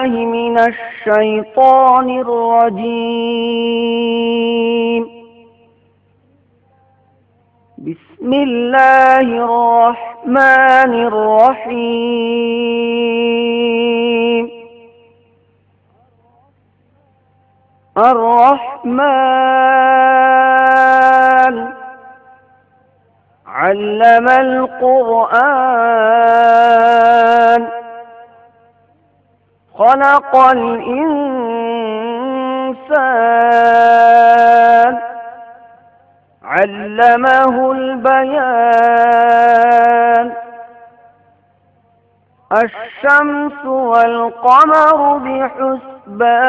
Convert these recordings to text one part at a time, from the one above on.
بالله من الشيطان الرجيم. بسم الله الرحمن الرحيم. الرحمن علم القرآن خلق الإنسان علمه البيان. الشمس والقمر بحسبان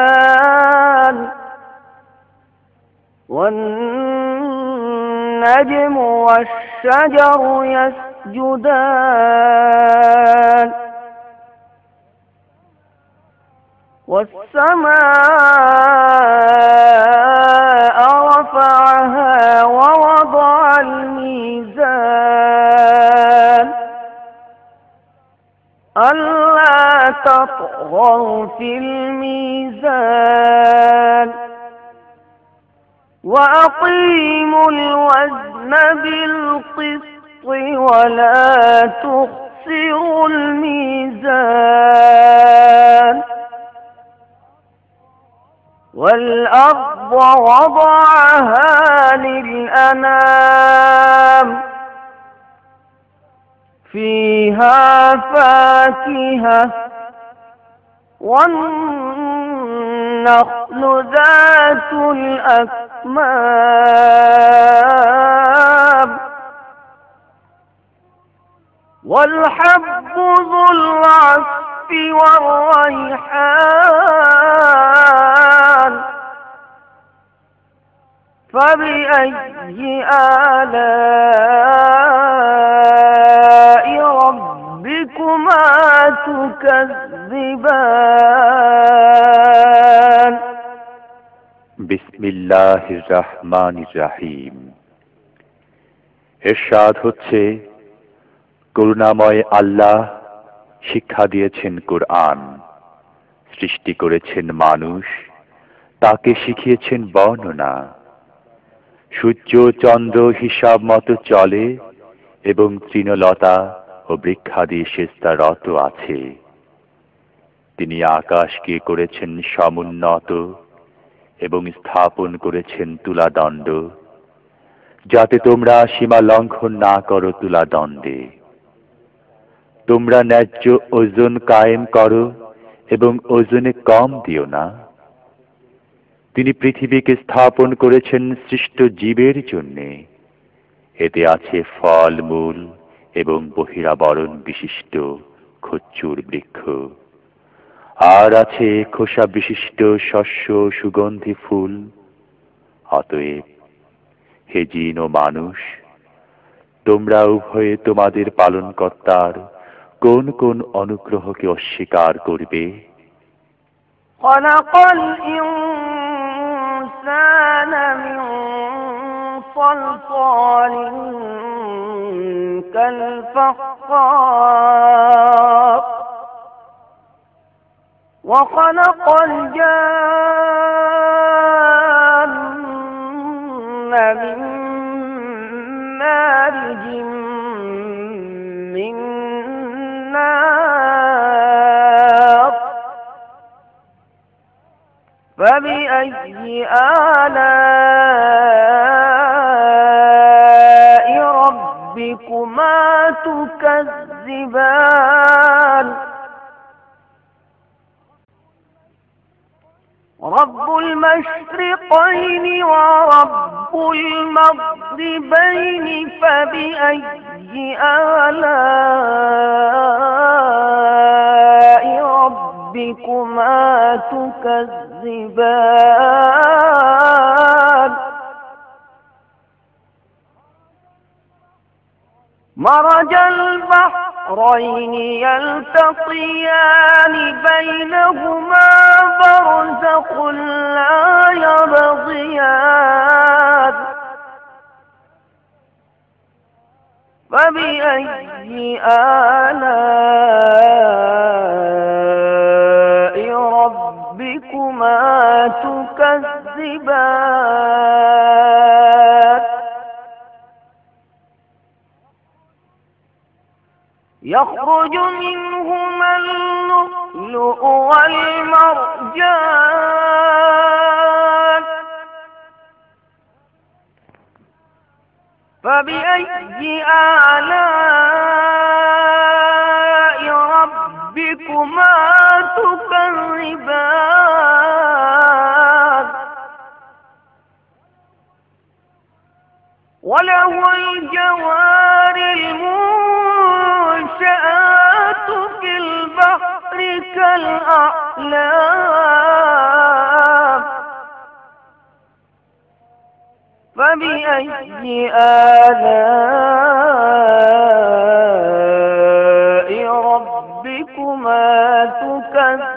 والنجم والشجر يسجدان والسماء رفعها ووضع الميزان ألا تطغوا في الميزان وأقيموا الوزن بالقسط ولا تخسروا الميزان. والأرض وضعها للأنام فيها فاكهة والنخل ذات الأكمام والحب ذو العصف والريحان. فبأي آلاء ربكما تكذبان؟ بسم الله الرحمن الرحيم। ইরশাদ হচ্ছে, করুণাময় আল্লাহ শিক্ষা দিয়েছেন কুরআন, সৃষ্টি করেছেন মানুষ, তাকে শিখিয়েছেন বর্ণনা। সূর্য চন্দ্র হিসাব মতো চলে এবং তৃণলতা ও বৃক্ষাদি সেজদারত আছে। তিনি আকাশকে করেছেন সমুন্নত এবং স্থাপন করেছেন তুলাদণ্ড, যাতে তোমরা সীমা লঙ্ঘন না করো তুলাদণ্ডে। তোমরা ন্যায্য ওজন কায়েম করো এবং ওজনে কম দিও না। তিনি পৃথিবীকে স্থাপন করেছেন সৃষ্ট জীবের জন্যে। এতে আছে ফল মূল এবং বহিরাবরণ বিশিষ্ট খচ্চুর বৃক্ষ, আর আছে খোসা বিশিষ্ট শস্য সুগন্ধি ফুল। অতএব হে জিন ও মানুষ, তোমরা উভয়ে তোমাদের পালনকর্তার কোন কোন অনুগ্রহকে অস্বীকার করবে? খলাকাল ইনসানা মিন সালসালিন কাল ফাখখার ওয়া খলাকাল জান্না মিন মারিজিন মিন নার। فبأي آلاء ربكما تكذبان؟ رب المشرقين ورب المغربين فبأي آلاء ربكما تكذبان؟ مرج البحرين يلتقيان بينهما برزخ لا يبغيان. فبأي آلاء ربكما تكذبان يخرج منهما اللؤلؤ والمرجان فبأي آلاء ربكما تكذبان وله الجوار المنشآت في البحر كالأعلام فبأي آلاء ربكما تكذبان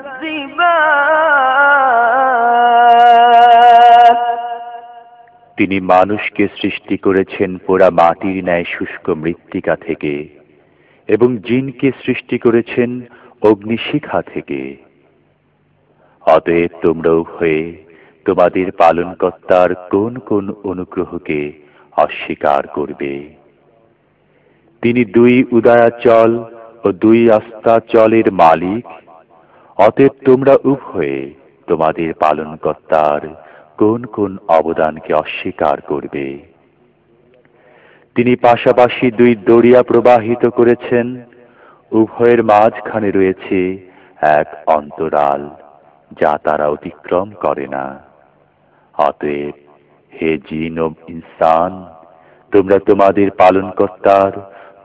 তিনি মানুষকে সৃষ্টি করেছেন পোড়া মাটির ন্যায় শুষ্ক মৃত্তিকা থেকে এবং জিনকে সৃষ্টি করেছেন অগ্নিশিখা থেকে। অতএব তোমরা উভয়ে তোমাদের পালনকর্তার কোন কোন অনুগ্রহকে অস্বীকার করবে? তিনি দুই উদয়াচল ও দুই অস্তাচলের মালিক। অতএব তোমরা উভয়ে তোমাদের পালনকর্তার কোন কোন অবদানকে অস্বীকার করবে? তিনি পাশাপাশি দুই দরিয়া প্রবাহিত করেছেন, উভয়ের মাঝখানে রয়েছে এক অন্তরাল যা তারা অতিক্রম করে না। অতএব হে জিন ও ইনসান, তোমরা তোমাদের পালনকর্তার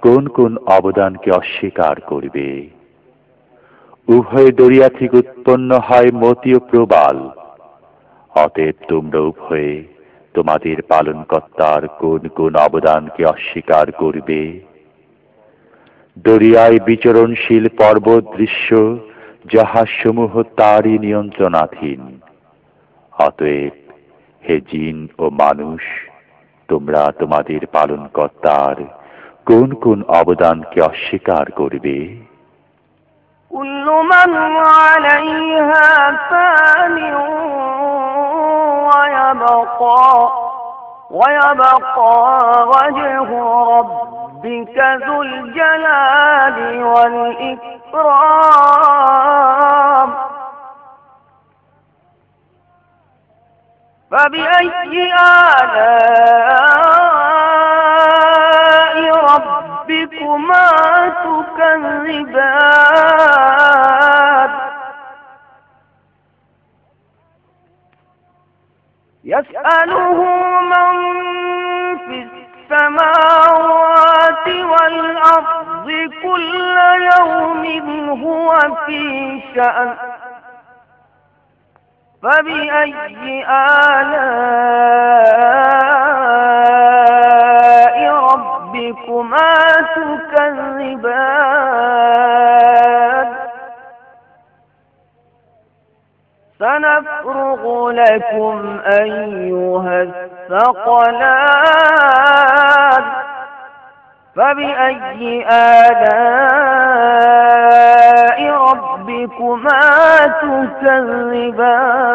কোন কোন অবদানকে অস্বীকার করবে? উভয় দরিয়া থেকে উৎপন্ন হয় মতি ও প্রবাল। অতএব তোমরা উভয়ে তোমাদের পালনকর্তার কোন কোন অবদানকে অস্বীকার করবে? দরিয়ায় বিচরণশীল পর্বত দৃশ্য জাহাজসমূহ তারই নিয়ন্ত্রণাধীন। অতএব হে জিন ও মানুষ, তোমরা তোমাদের পালনকর্তার কোন কোন অবদানকে অস্বীকার করবে? كل من عليها فان ويبقى وجه ربك ذو الجلال والإكرام فبأي آلاء ربكما تكذبان يسأله من في السماوات والأرض كل يوم هو في شأن فبأي آلاء ربكما تكذبان سنفرغ لكم أيها الثقلان فبأي آلاء ربكما تكذبان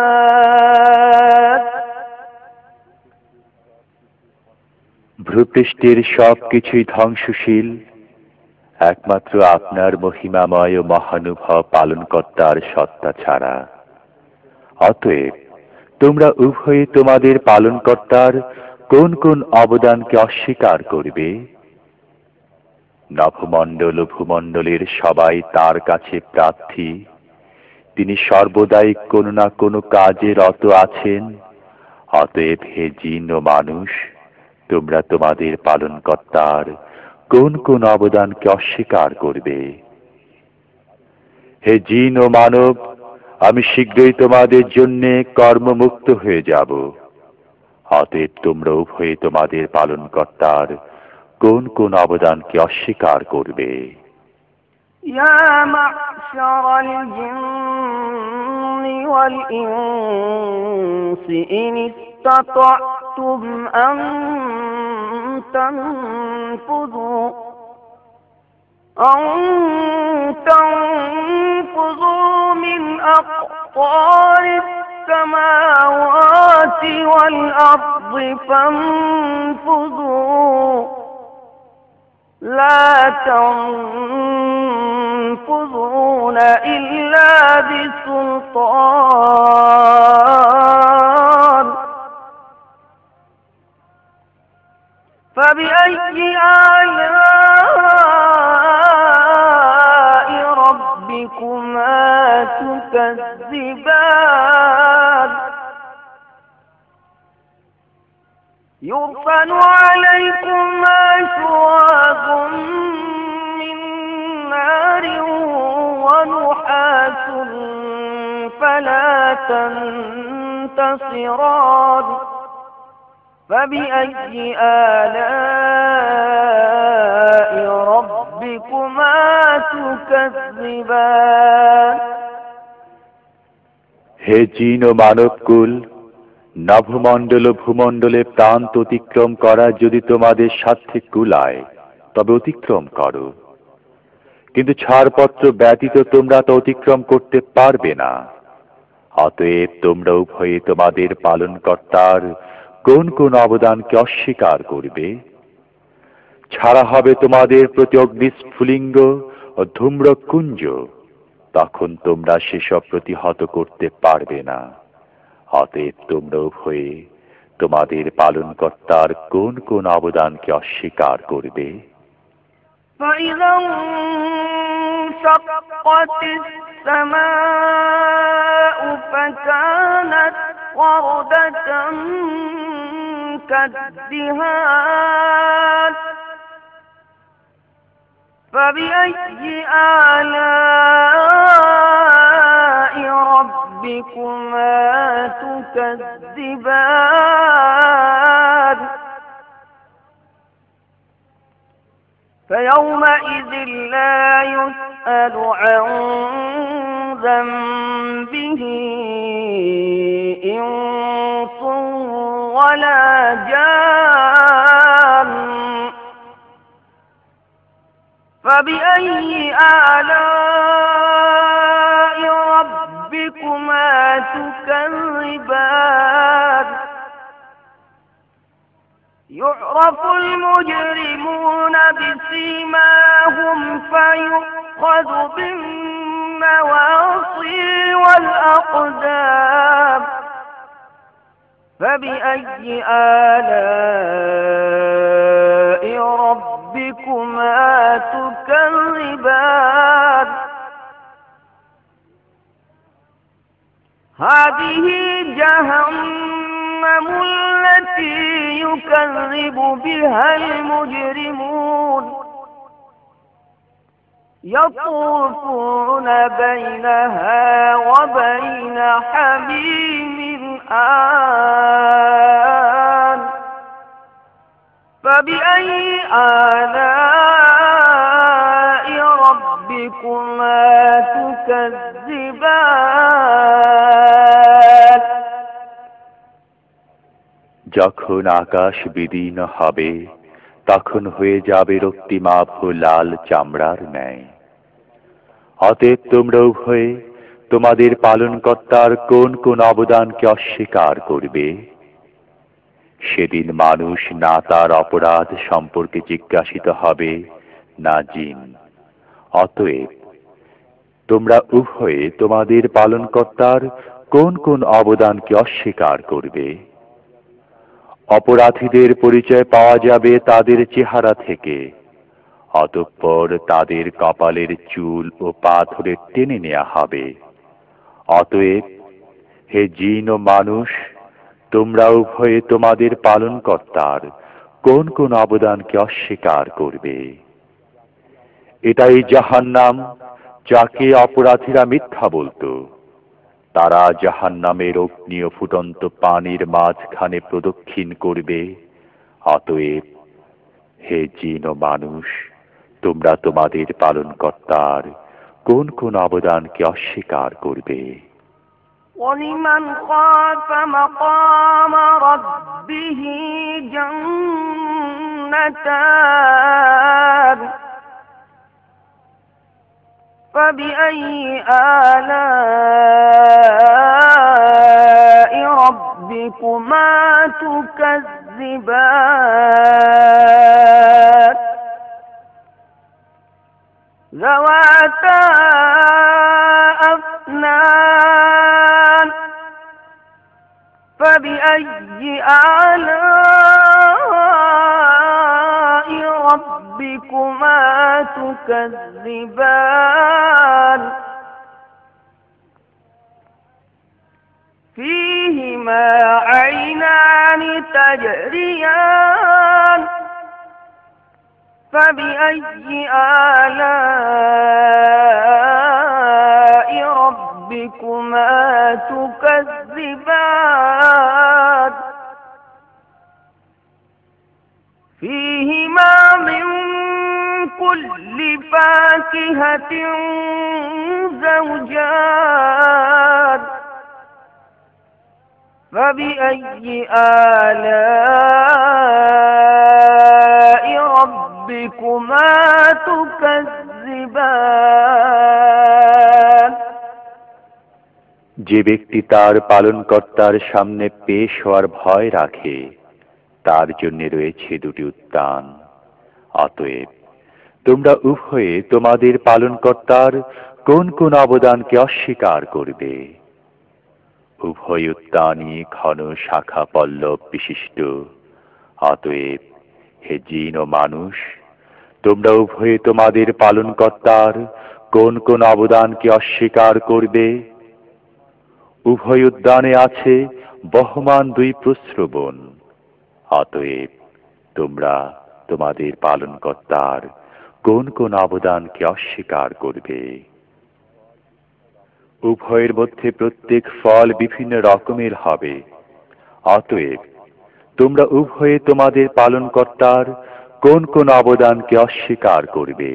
ভূপৃষ্ঠের সব কিছুই ধ্বংসশীল, একমাত্র আপনার মহিমাময় ও মহানুভব পালনকর্তার সত্তা ছাড়া। অতএব তোমরা উভয়ে তোমাদের পালনকর্তার কোন কোন অবদানকে অস্বীকার করবে? নভমণ্ডল ও ভূমণ্ডলের সবাই তার কাছে প্রার্থী। তিনি সর্বদাই কোনো না কোনো কাজে রত আছেন। অতএব হে জিন ও মানুষ, তোমরা তোমাদের পালনকর্তার কোন কোন অবদানকে অস্বীকার করবে? হে জিন ও মানব, আমি শীঘ্রই তোমাদের জন্য কর্মমুক্ত হয়ে যাব। অতএব তোমরা উভয়ে তোমাদের পালনকর্তার কোন কোন অবদানকে অস্বীকার করবে? يا معشر الجن والإنس إن استطعتم أن تنفذوا من أقطار السماوات والأرض فانفذوا لا تنفذون إلا بسلطان فبأي آلاء ربكما تكذبان يرسل عليكما شواظ من نار ونحاس فلا تنتصران فبأي آلاء ربكما تكذبان হে জিন ও মানবকুল, নভমণ্ডল ও ভূমণ্ডলে প্রান্ত অতিক্রম করা যদি তোমাদের সাধ্যে কুলায় তবে অতিক্রম করো, কিন্তু ছাড়পত্র ব্যতীত তোমরা তা অতিক্রম করতে পারবে না। অতএব তোমরা উভয়ে তোমাদের পালনকর্তার কোন কোন অবদানকে অস্বীকার করবে? ছাড়া হবে তোমাদের প্রতি অগ্নিস্ফুলিঙ্গ ও ধূম্রকুঞ্জ, তখন তোমরা সেসব প্রতিহত করতে পারবে না। অতএব তোমরা উভয়ে তোমাদের পালনকর্তার কোন কোন অবদানকে অস্বীকার করবে? فإذا انشقت السماء فكانت وردة كالدهان فبأي آلاء ربكما تكذبان فيومئذ لا يسأل عن ذنبه إنس ولا جان فبأي آلاء ربكما تكذبان يعرف المجرمون بسيماهم فيؤخذ بالنواصي والأقدام فبأي آلاء ربكما تكذبان هذه جهنم التي يكذب بها المجرمون يطوفون بينها وبين حميم آن فبأي آلاء ربكما تكذبان যখন আকাশ বিদীর্ণ হবে তখন হয়ে যাবে রক্তিমাভ লাল চামড়ার ন্যায়। অতএব তোমরা উভয়ে তোমাদের পালনকর্তার কোন কোন অবদানকে অস্বীকার করবে? সেদিন মানুষ না তার অপরাধ সম্পর্কে জিজ্ঞাসিত হবে, না জিন। অতএব তোমরা উভয়ে তোমাদের পালনকর্তার কোন কোন অবদানকে অস্বীকার করবে? অপরাধীদের পরিচয় পাওয়া যাবে তাদের চেহারা থেকে, অতঃপর তাদের কপালের চুল ও পা ধরে টেনে নেওয়া হবে। অতএব হে জিন ও মানুষ, তোমরা উভয়ে তোমাদের পালনকর্তার কোন কোন অবদানকে অস্বীকার করবে? এটাই জাহান্নাম, যাকে অপরাধীরা মিথ্যা বলতো। তারা জাহান্নামের অগ্নি ও ফুটন্ত পানির মাঝখানে প্রদক্ষিণ করবে। অতএব হে জিন ও মানুষ, তোমরা তোমাদের পালনকর্তার কোন কোন অবদানকে অস্বীকার করবে? وَلِمَنْ خَافَ مَقَامَ رَبِّهِ جَنَّتَانِ فبأي آلاء ربكما تكذبان ذواتا أفنان فبأي آلاء ربكما تكذبان فيهما عينان تجريان فبأي آلاء ربكما تكذبان فيهما من كل فاكهة زوجان فبأي آلاء ربكما تكذبان যে ব্যক্তি তার পালনকর্তার সামনে পেশ হওয়ার ভয় রাখে তার জন্য রয়েছে দুটি উদ্যান। অতএব তোমরা উভয়ে তোমাদের পালনকর্তার কোন কোন অবদানকে অস্বীকার করবে? উভয় উদ্যানই ঘন শাখা পল্লব বিশিষ্ট। অতএব হে জিন ও মানুষ, তোমরা উভয়ে তোমাদের পালনকর্তার কোন কোন অবদানকে অস্বীকার করবে? উভয় উদ্যানে আছে বহমান দুই প্রস্রবণ। অতএব তোমরা তোমাদের পালনকর্তার কোন কোন অবদানকে অস্বীকার করবে? উভয়ের মধ্যে প্রত্যেক ফল বিভিন্ন রকমের হবে। অতএব তোমরা উভয়ে তোমাদের পালনকর্তার কোন কোন অবদানকে অস্বীকার করবে?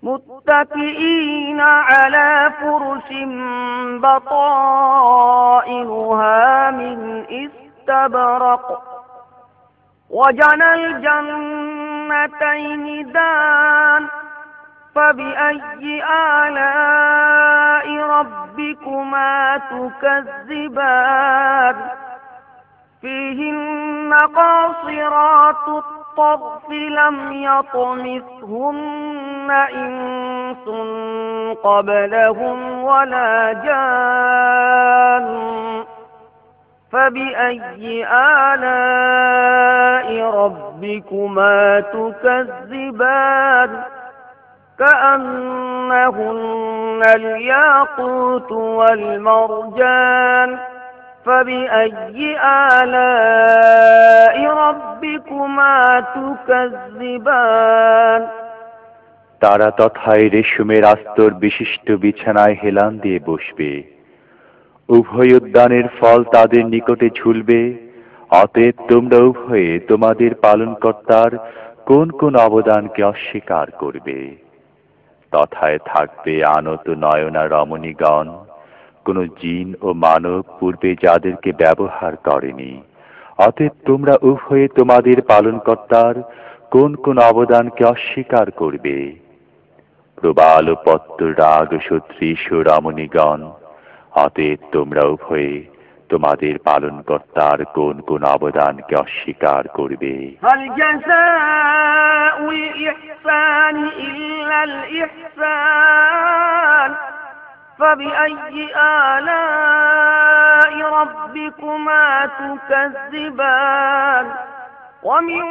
متكئين على فرش بطائنها من استبرق وجنى الجنتين دان فبأي آلاء ربكما تكذبان فيهن قاصرات الطرف لم يطمثهن إنس قبلهم ولا جان فبأي آلاء ربكما تكذبان كأنهن الياقوت والمرجان فبأي آلاء ربكما تكذبان তারা তথায় রেশমের আস্তর বিশিষ্ট বিছানায় হেলান দিয়ে বসবে। উভয় উদ্যানের ফল তাদের নিকটে ঝুলবে। অতএব তোমরা উভয়ে তোমাদের পালনকর্তার কোন কোন অবদানকে অস্বীকার করবে? তথায় থাকবে আনত নয়না রমণীগণ, কোন জিন ও মানব পূর্বে যাদেরকে ব্যবহার করেনি। অতএব তোমরা উভয়ে তোমাদের পালনকর্তার কোন কোন অবদানকে অস্বীকার করবে? প্রবাল ও পত্র রাগ সদৃশ রমণীগণ, অতএব তোমরা উভয়ে তোমাদের পালনকর্তার কোন কোন অবদানকে অস্বীকার করবে? هل جزاء الإحسان إلا الإحسان فبأي آلاء ربكما تكذبان ومن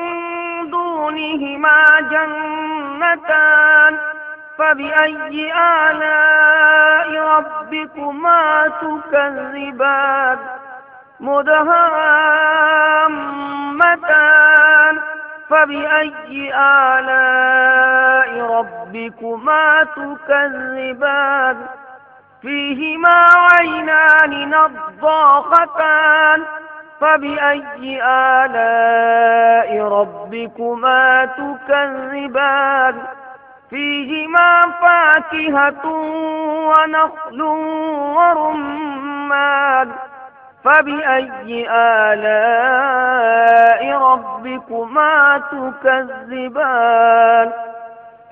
دونهما جنتان فبأي آلاء ربكما تكذبان مدهامتان فبأي آلاء ربكما تكذبان فيهما عينان نضاختان فبأي آلاء ربكما تكذبان فيهما فاكهة ونخل ورمان فبأي آلاء ربكما تكذبان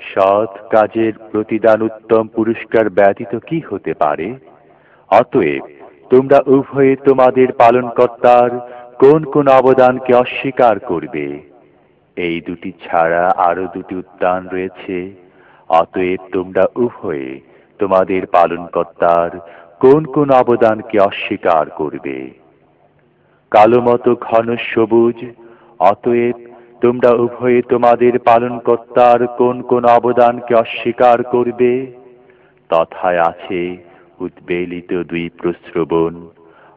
সৎ কাজের প্রতিদান উত্তম পুরস্কার ব্যতীত কি হতে পারে? অতএব তোমরা উভয়ে তোমাদের পালনকর্তার কোন কোন অবদানকে অস্বীকার করবে? এই দুটি ছাড়া আরো দুটি উদ্যান রয়েছে। অতএব তোমরা উভয়ে তোমাদের পালনকর্তার কোন কোন অবদানকে অস্বীকার করবে? কালো মতো ঘন সবুজ। অতএব তোমরা উভয়ে তোমাদের পালনকর্তার কোন কোন অবদানকে অস্বীকার করবে? তথায় আছে উদ্বেলিত দুই প্রশ্রবণ।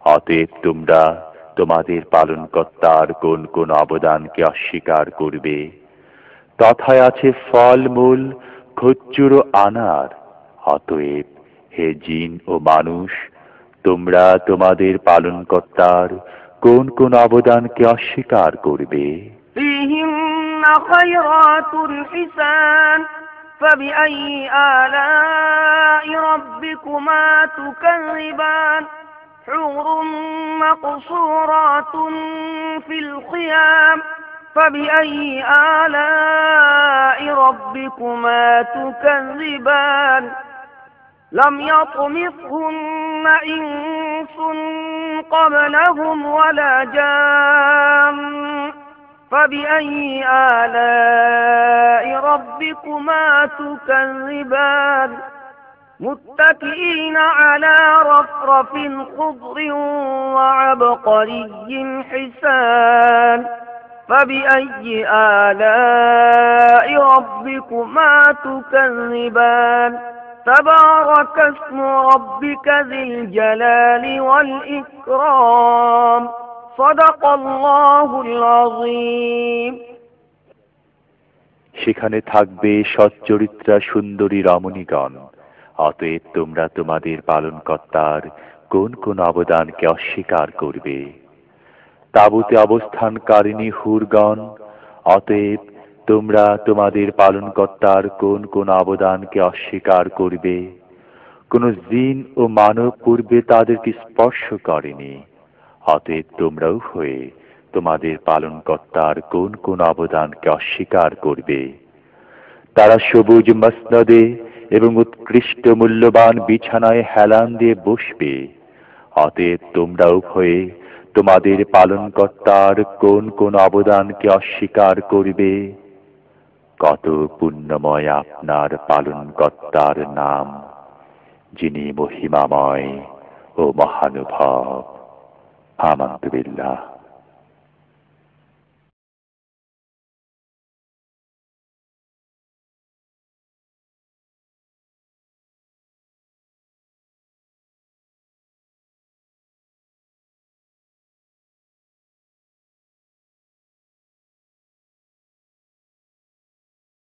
অতএব তোমরা তোমাদের পালনকর্তার কোন কোন অবদানকে অস্বীকার করবে? তথায় আছে ফলমূল, খচ্চুর ও আনার। অতএব হে জিন ও মানুষ, তোমরা তোমাদের পালনকর্তার কোন কোন অবদানকে অস্বীকার করবে? فيهن خيرات حسان فبأي آلاء ربكما تكذبان حور مقصورات في الخيام فبأي آلاء ربكما تكذبان لم يطمثهن إنس قبلهم ولا جان فبأي آلاء ربكما تكذبان متكئين على رفرف خضر وعبقري حسان فبأي آلاء ربكما تكذبان تبارك اسم ربك ذي الجلال والإكرام صدق الله العظيم। সেখানে থাকবে সচ্চরিত্রা সুন্দরী রমণীগণ। অতএব তোমরা তোমাদের পালনকর্তার কোন কোন অবদানকে অস্বীকার করবে? তাঁবুতে অবস্থানকারিণী হুরগণ। অতএব তোমরা তোমাদের পালনকর্তার কোন কোন অবদানকে অস্বীকার করবে? কোন জিন ও মানব পূর্বে তাদেরকে স্পর্শ করেনি। অতএব তোমরাও হয়ে তোমাদের পালনকর্তার কোন কোন অবদানকে অস্বীকার করবে? তারা সবুজ মসনদে এবং উৎকৃষ্ট মূল্যবান বিছানায় হেলান দিয়ে বসবে। অতএব তোমরা উভয়ে তোমাদের পালনকর্তার কোন কোন অবদানকে অস্বীকার করবে? কত পুণ্যময় আপনার পালনকর্তার নাম, যিনি মহিমাময় ও মহানুভব। আমানতু বিল্লাহ।